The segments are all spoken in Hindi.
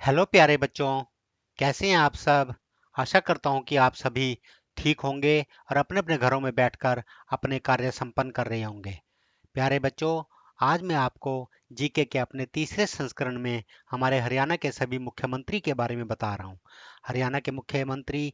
हेलो प्यारे बच्चों। कैसे हैं आप सब। आशा करता हूं कि आप सभी ठीक होंगे और अपने अपने घरों में बैठकर अपने कार्य संपन्न कर रहे होंगे। प्यारे बच्चों, आज मैं आपको जीके के अपने तीसरे संस्करण में हमारे हरियाणा के सभी मुख्यमंत्री के बारे में बता रहा हूं। हरियाणा के मुख्यमंत्री,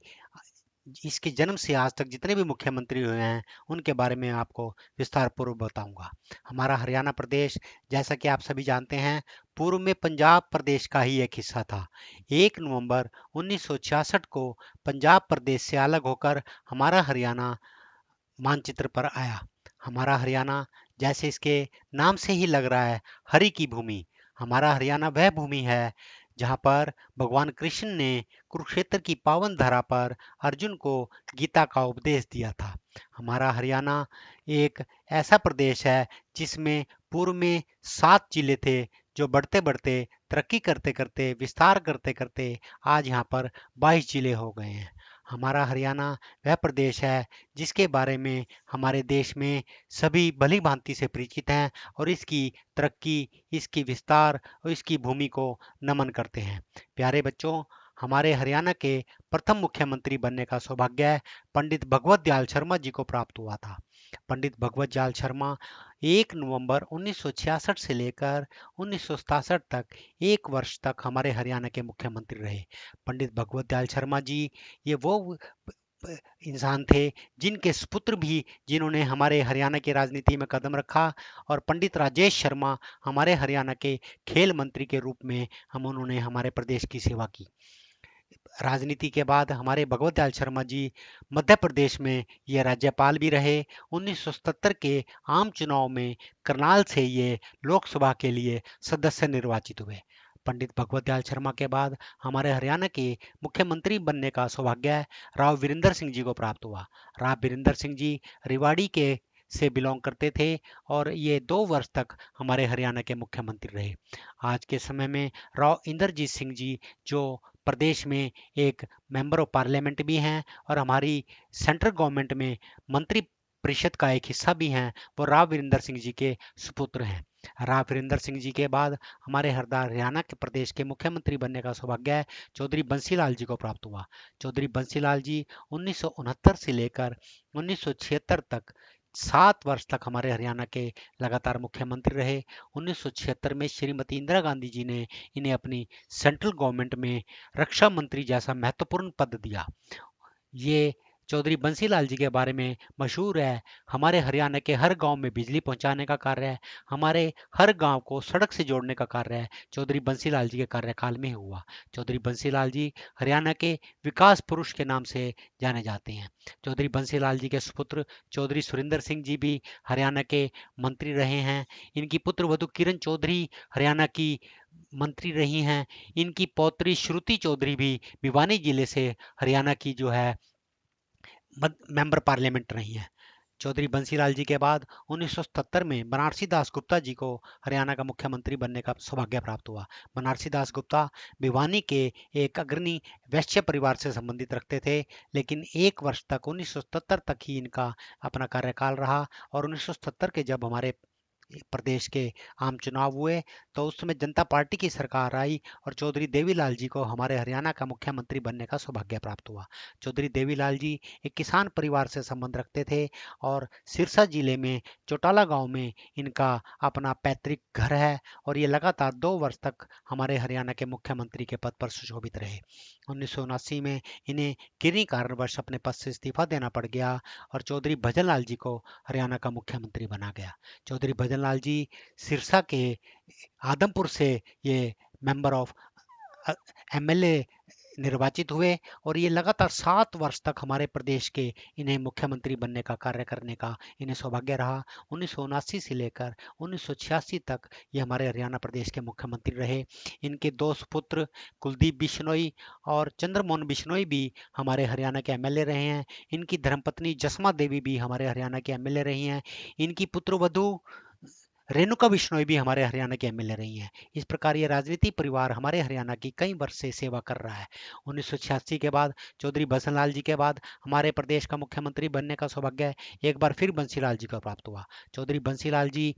इसके जन्म से आज तक जितने भी मुख्यमंत्री हुए हैं उनके बारे में आपको विस्तार पूर्वक बताऊंगा। हमारा हरियाणा प्रदेश, जैसा कि आप सभी जानते हैं, पूर्व में पंजाब प्रदेश का ही एक हिस्सा था। 1 नवंबर 1966 को पंजाब प्रदेश से अलग होकर हमारा हरियाणा मानचित्र पर आया। हमारा हरियाणा, जैसे इसके नाम से ही लग रहा है, हरि की भूमि। हमारा हरियाणा वह भूमि है जहाँ पर भगवान कृष्ण ने कुरुक्षेत्र की पावन धरा पर अर्जुन को गीता का उपदेश दिया था। हमारा हरियाणा एक ऐसा प्रदेश है जिसमें पूर्व में 7 जिले थे, जो बढ़ते बढ़ते, तरक्की करते करते, विस्तार करते करते आज यहाँ पर 22 जिले हो गए हैं। हमारा हरियाणा वह प्रदेश है जिसके बारे में हमारे देश में सभी भली भांति से परिचित हैं और इसकी तरक्की, इसकी विस्तार और इसकी भूमि को नमन करते हैं। प्यारे बच्चों, हमारे हरियाणा के प्रथम मुख्यमंत्री बनने का सौभाग्य पंडित भगवत दयाल शर्मा जी को प्राप्त हुआ था। पंडित भगवत दयाल शर्मा 1 नवंबर 1966 से लेकर 1967 तक 1 वर्ष तक हमारे हरियाणा के मुख्यमंत्री रहे। पंडित भगवत दयाल शर्मा जी ये वो इंसान थे जिनके सुपुत्र भी, जिन्होंने हमारे हरियाणा की राजनीति में कदम रखा, और पंडित राजेश शर्मा हमारे हरियाणा के खेल मंत्री के रूप में हम उन्होंने हमारे प्रदेश की सेवा की। राजनीति के बाद हमारे भगवत दयाल शर्मा जी मध्य प्रदेश में ये राज्यपाल भी रहे। 1977 के आम चुनाव में करनाल से ये लोकसभा के लिए सदस्य निर्वाचित हुए। पंडित भगवत दयाल शर्मा के बाद हमारे हरियाणा के मुख्यमंत्री बनने का सौभाग्य राव वीरेंद्र सिंह जी को प्राप्त हुआ। राव वीरेंद्र सिंह जी रिवाड़ी के से बिलोंग करते थे और ये 2 वर्ष तक हमारे हरियाणा के मुख्यमंत्री रहे। आज के समय में राव इंद्रजीत सिंह जी, जो प्रदेश में एक मेंबर ऑफ पार्लियामेंट भी हैं और हमारी सेंट्रल गवर्नमेंट में मंत्री परिषद का एक हिस्सा भी हैं, वो राव वीरेंद्र सिंह जी के सुपुत्र हैं। राव वीरेंद्र सिंह जी के बाद हमारे हरियाणा के प्रदेश के मुख्यमंत्री बनने का सौभाग्य चौधरी बंसीलाल जी को प्राप्त हुआ। चौधरी बंसीलाल जी 1969 से लेकर 1976 तक 7 वर्ष तक हमारे हरियाणा के लगातार मुख्यमंत्री रहे। 1976 में श्रीमती इंदिरा गांधी जी ने इन्हें अपनी सेंट्रल गवर्नमेंट में रक्षा मंत्री जैसा महत्वपूर्ण पद दिया। ये चौधरी बंसीलाल जी के बारे में मशहूर है। हमारे हरियाणा के हर गांव में बिजली पहुंचाने का कार्य है, हमारे हर गांव को सड़क से जोड़ने का कार्य है, चौधरी बंसीलाल जी के कार्यकाल में हुआ। चौधरी बंसीलाल जी हरियाणा के विकास पुरुष के नाम से जाने जाते हैं। चौधरी बंसीलाल जी के सुपुत्र चौधरी सुरिंदर सिंह जी भी हरियाणा के मंत्री रहे हैं। इनकी पुत्र वधु किरण चौधरी हरियाणा की मंत्री रही हैं। इनकी पौत्री श्रुति चौधरी भी भिवानी जिले से हरियाणा की जो है मेंबर पार्लियामेंट रही हैं। चौधरी बंसीलाल जी के बाद 1977 में बनारसी दास गुप्ता जी को हरियाणा का मुख्यमंत्री बनने का सौभाग्य प्राप्त हुआ। बनारसी दास गुप्ता भिवानी के एक अग्रणी वैश्य परिवार से संबंधित रखते थे, लेकिन 1 वर्ष तक 1977 तक ही इनका अपना कार्यकाल रहा। और 1977 के जब हमारे प्रदेश के आम चुनाव हुए तो उस समय जनता पार्टी की सरकार आई और चौधरी देवीलाल जी को हमारे हरियाणा का मुख्यमंत्री बनने का सौभाग्य प्राप्त हुआ। चौधरी देवीलाल जी एक किसान परिवार से संबंध रखते थे और सिरसा जिले में चौटाला गांव में इनका अपना पैतृक घर है और ये लगातार 2 वर्ष तक हमारे हरियाणा के मुख्यमंत्री के पद पर सुशोभित रहे। 1979 में इन्हें किन्हीं कारणवश अपने पद से इस्तीफा देना पड़ गया और चौधरी भजनलाल जी को हरियाणा का मुख्यमंत्री बना गया। चौधरी भजनलाल जी सिरसा के आदमपुर से ये मेंबर ऑफ एमएलए निर्वाचित हुए और ये लगातार 7 वर्ष तक हमारे प्रदेश के इन्हें मुख्यमंत्री बनने का कार्य करने का इन्हें सौभाग्य रहा। 1979 से लेकर 1986 तक ये हमारे हरियाणा प्रदेश के मुख्यमंत्री रहे। इनके 2 सुपुत्र कुलदीप बिश्नोई और चंद्रमोहन बिश्नोई भी हमारे हरियाणा के एमएलए रहे हैं। इनकी धर्मपत्नी जसमा देवी भी हमारे हरियाणा के एमएलए रही हैं। इनकी पुत्र वधु रेणुका बिश्नोई भी हमारे हरियाणा की एमएलए रही हैं। इस प्रकार ये राजनीतिक परिवार हमारे हरियाणा की कई वर्ष से सेवा कर रहा है। 1986 के बाद चौधरी बंसीलाल जी के बाद हमारे प्रदेश का मुख्यमंत्री बनने का सौभाग्य एक बार फिर बंसीलाल जी को प्राप्त हुआ। चौधरी बंसीलाल जी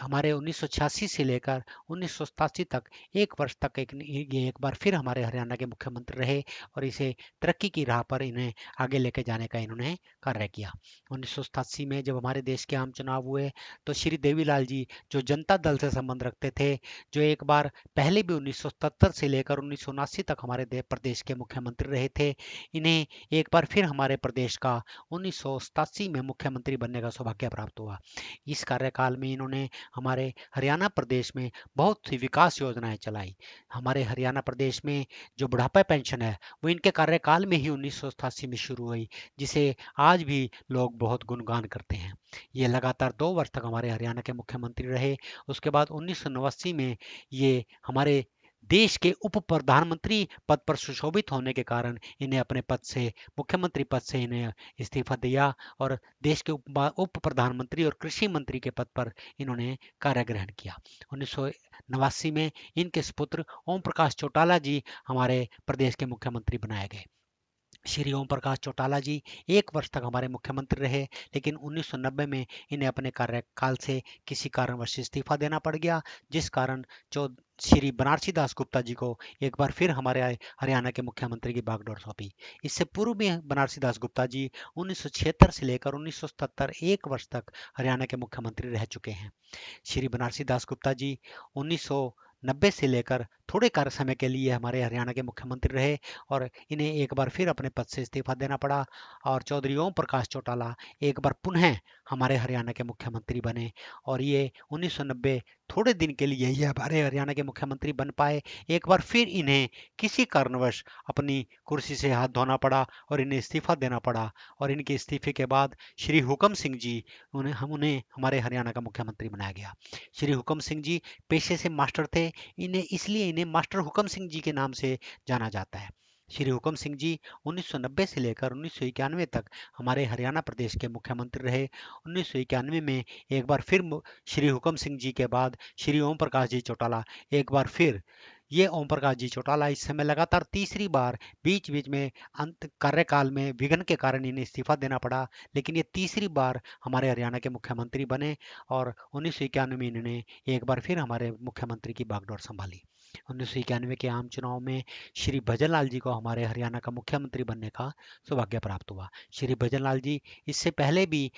हमारे 1986 से लेकर 1987 तक एक वर्ष तक ये एक बार फिर हमारे हरियाणा के मुख्यमंत्री रहे और इसे तरक्की की राह पर इन्हें आगे लेके जाने का इन्होंने कार्य किया। 1987 में जब हमारे देश के आम चुनाव हुए तो श्री देवीलाल जी जो जनता दल से संबंध रखते थे, जो एक बार पहले भी 1977 से लेकर 1979 तक हमारे प्रदेश के मुख्यमंत्री रहे थे, इन्हें एक बार फिर हमारे प्रदेश का 1987 में मुख्यमंत्री बनने का सौभाग्य प्राप्त हुआ। इस कार्यकाल में इन्होंने हमारे हरियाणा प्रदेश में बहुत सी विकास योजनाएं चलाई। हमारे हरियाणा प्रदेश में जो बुढ़ापा पेंशन है वो इनके कार्यकाल में ही 1988 में शुरू हुई, जिसे आज भी लोग बहुत गुणगान करते हैं। ये लगातार 2 वर्ष तक हमारे हरियाणा के मुख्यमंत्री रहे। उसके बाद 1989 में ये हमारे देश के उप प्रधानमंत्री पद पर सुशोभित होने के कारण इन्हें अपने पद से, मुख्यमंत्री पद से इन्हें इस्तीफा दिया और देश के उप प्रधानमंत्री और कृषि मंत्री के पद पर इन्होंने कार्य ग्रहण किया। 1989 में इनके सुपुत्र ओम प्रकाश चौटाला जी हमारे प्रदेश के मुख्यमंत्री बनाए गए। श्री ओम प्रकाश चौटाला जी एक वर्ष तक हमारे मुख्यमंत्री रहे, लेकिन 1990 में इन्हें अपने कार्यकाल से किसी कारणवश इस्तीफा देना पड़ गया, जिस कारण चौ श्री बनारसी दास गुप्ता जी को एक बार फिर हमारे हरियाणा के मुख्यमंत्री की बागडोर सौंपी। इससे पूर्व में बनारसी दास गुप्ता जी 1976 से लेकर 1977 एक वर्ष तक हरियाणा के मुख्यमंत्री रह चुके हैं। श्री बनारसी दास गुप्ता जी 1990 से लेकर थोड़े कार्य समय के लिए हमारे हरियाणा के मुख्यमंत्री रहे और इन्हें एक बार फिर अपने पद से इस्तीफा देना पड़ा और चौधरी ओम प्रकाश चौटाला एक बार पुनः हमारे हरियाणा के मुख्यमंत्री बने और ये 1990 थोड़े दिन के लिए ये हमारे हरियाणा के मुख्यमंत्री बन पाए। एक बार फिर इन्हें किसी कारणवश अपनी कुर्सी से हाथ धोना पड़ा और इन्हें इस्तीफा देना पड़ा और इनके इस्तीफे के बाद श्री हुकम सिंह जी उन्हें हमारे हरियाणा का मुख्यमंत्री बनाया गया। श्री हुकम सिंह जी पेशे से मास्टर थे, इन्हें मास्टर हुकम सिंह जी के नाम से जाना जाता है। श्री हुकम सिंह जी 1990 से लेकर 1991 तक हमारे हरियाणा प्रदेश के मुख्यमंत्री रहे। 1991 में एक बार फिर श्री हुकम सिंह जी के बाद श्री ओम प्रकाश जी चौटाला एक बार फिर ये ओम प्रकाश जी चौटाला इस समय लगातार तीसरी बार, बीच बीच में अंत कार्यकाल में विघ्न के कारण इन्हें इस्तीफा देना पड़ा, लेकिन ये तीसरी बार हमारे हरियाणा के मुख्यमंत्री बने और 1991 में इन्होंने एक बार फिर हमारे मुख्यमंत्री की बागडोर संभाली। 1991 के आम चुनाव में श्री भजनलाल जी को हमारे हरियाणा का मुख्यमंत्री बनने का सौभाग्य प्राप्त हुआ। श्री भजनलाल जी इससे पहले भी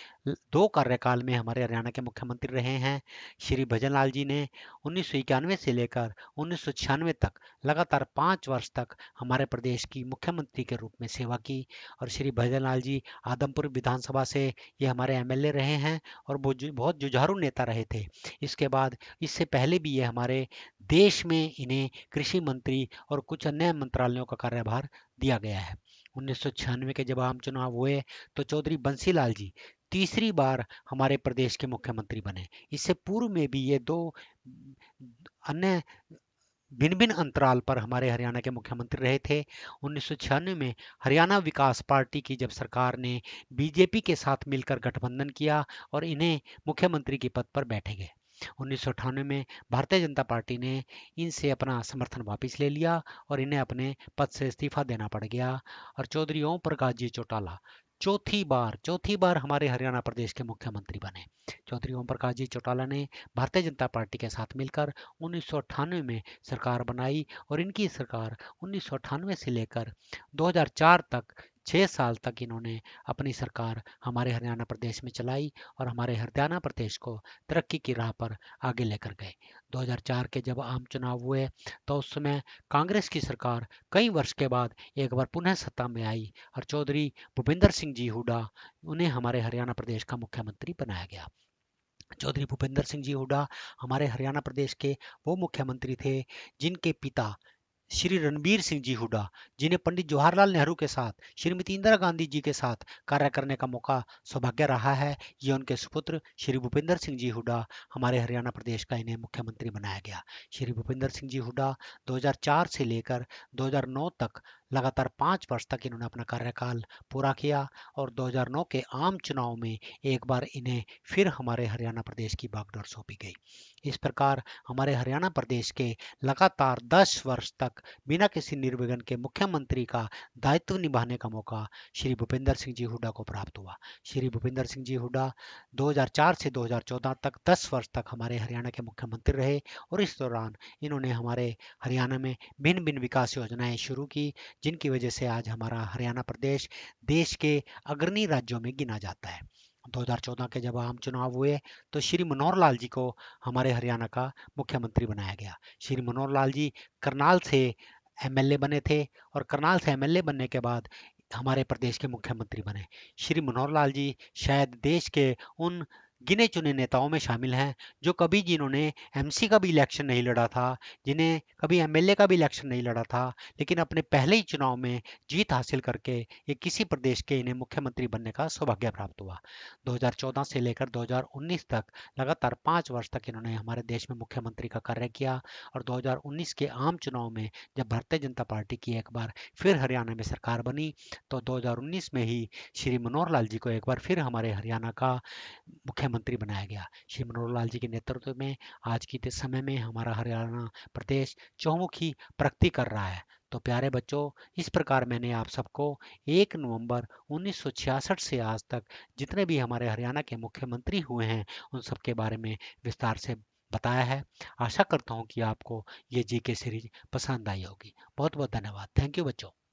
2 कार्यकाल में हमारे हरियाणा के मुख्यमंत्री रहे हैं। श्री भजनलाल जी ने 1991 से लेकर 1996 तक लगातार 5 वर्ष तक हमारे प्रदेश की मुख्यमंत्री के रूप में सेवा की और श्री भजनलाल जी आदमपुर विधानसभा से ये हमारे एमएलए रहे हैं और बहुत जुझारू नेता रहे थे। इसके बाद इससे पहले भी ये हमारे देश में इन्हें कृषि मंत्री और कुछ अन्य मंत्रालयों का कार्यभार दिया गया है। 1996 के जब आम चुनाव हुए तो चौधरी बंसीलाल जी तीसरी बार हमारे प्रदेश के मुख्यमंत्री बने। इससे पूर्व में भी ये 2 अन्य भिन्न भिन्न अंतराल पर हमारे हरियाणा के मुख्यमंत्री रहे थे। 1996 में हरियाणा विकास पार्टी की जब सरकार ने बीजेपी के साथ मिलकर गठबंधन किया और इन्हें मुख्यमंत्री के पद पर बैठे गए। 1998 में भारतीय जनता पार्टी ने इनसे अपना समर्थन वापस ले लिया और इन्हें अपने पद से इस्तीफा देना पड़ गया और चौधरी ओम प्रकाश जी चौटाला चौथी बार हमारे हरियाणा प्रदेश के मुख्यमंत्री बने। चौधरी ओम प्रकाश जी चौटाला ने भारतीय जनता पार्टी के साथ मिलकर 1998 में सरकार बनाई और इनकी सरकार 1998 से लेकर 2004 तक 6 साल तक इन्होंने अपनी सरकार हमारे हरियाणा प्रदेश में चलाई और हमारे हरियाणा प्रदेश को तरक्की की राह पर आगे लेकर गए। 2004 के जब आम चुनाव हुए तो उस समय कांग्रेस की सरकार कई वर्ष के बाद एक बार पुनः सत्ता में आई और चौधरी भूपेंद्र सिंह जी हुड्डा उन्हें हमारे हरियाणा प्रदेश का मुख्यमंत्री बनाया गया। चौधरी भूपेंद्र सिंह जी हुड्डा हमारे हरियाणा प्रदेश के वो मुख्यमंत्री थे जिनके पिता श्री रणबीर सिंह जी हुड्डा, जिन्हें पंडित जवाहरलाल नेहरू के साथ, श्रीमती इंदिरा गांधी जी के साथ कार्य करने का मौका सौभाग्य रहा है, ये उनके सुपुत्र श्री भूपेंद्र सिंह जी हुड्डा हमारे हरियाणा प्रदेश का इन्हें मुख्यमंत्री बनाया गया। श्री भूपेंद्र सिंह जी हुड्डा 2004 से लेकर 2009 तक लगातार 5 वर्ष तक इन्होंने अपना कार्यकाल पूरा किया और 2009 के आम चुनाव में एक बार इन्हें फिर हमारे हरियाणा प्रदेश की बागडोर सौंपी गई। इस प्रकार हमारे हरियाणा प्रदेश के लगातार 10 वर्ष तक बिना किसी निर्विघ्न के मुख्यमंत्री का दायित्व निभाने का मौका श्री भूपेंद्र सिंह जी हुड्डा को प्राप्त हुआ। श्री भूपेंद्र सिंह जी हुड्डा 2004 से 2014 तक 10 वर्ष तक हमारे हरियाणा के मुख्यमंत्री रहे और इस दौरान इन्होंने हमारे हरियाणा में भिन्न भिन्न विकास योजनाएं शुरू की, जिनकी वजह से आज हमारा हरियाणा प्रदेश देश के अग्रणी राज्यों में गिना जाता है। 2014 के जब आम चुनाव हुए तो श्री मनोहर लाल जी को हमारे हरियाणा का मुख्यमंत्री बनाया गया। श्री मनोहर लाल जी करनाल से एमएलए बने थे और करनाल से एमएलए बनने के बाद हमारे प्रदेश के मुख्यमंत्री बने। श्री मनोहर लाल जी शायद देश के उन गिने चुने नेताओं में शामिल हैं जो कभी जिन्होंने एमसी का भी इलेक्शन नहीं लड़ा था, जिन्हें कभी एमएलए का भी इलेक्शन नहीं लड़ा था, लेकिन अपने पहले ही चुनाव में जीत हासिल करके ये किसी प्रदेश के इन्हें मुख्यमंत्री बनने का सौभाग्य प्राप्त हुआ। 2014 से लेकर 2019 तक लगातार 5 वर्ष तक इन्होंने हमारे देश में मुख्यमंत्री का कार्य किया और 2019 के आम चुनाव में जब भारतीय जनता पार्टी की एक बार फिर हरियाणा में सरकार बनी तो 2019 में ही श्री मनोहर लाल जी को एक बार फिर हमारे हरियाणा का मुख्यमंत्री बनाया गया। श्री मनोहर लाल जी के नेतृत्व में आज के समय में हमारा हरियाणा प्रदेश चहुमुखी प्रगति कर रहा है। तो प्यारे बच्चों, इस प्रकार मैंने आप सबको 1 नवंबर 1966 से आज तक जितने भी हमारे हरियाणा के मुख्यमंत्री हुए हैं उन सब के बारे में विस्तार से बताया है। आशा करता हूँ कि आपको ये जीके सीरीज पसंद आई होगी। बहुत बहुत धन्यवाद। थैंक यू बच्चों।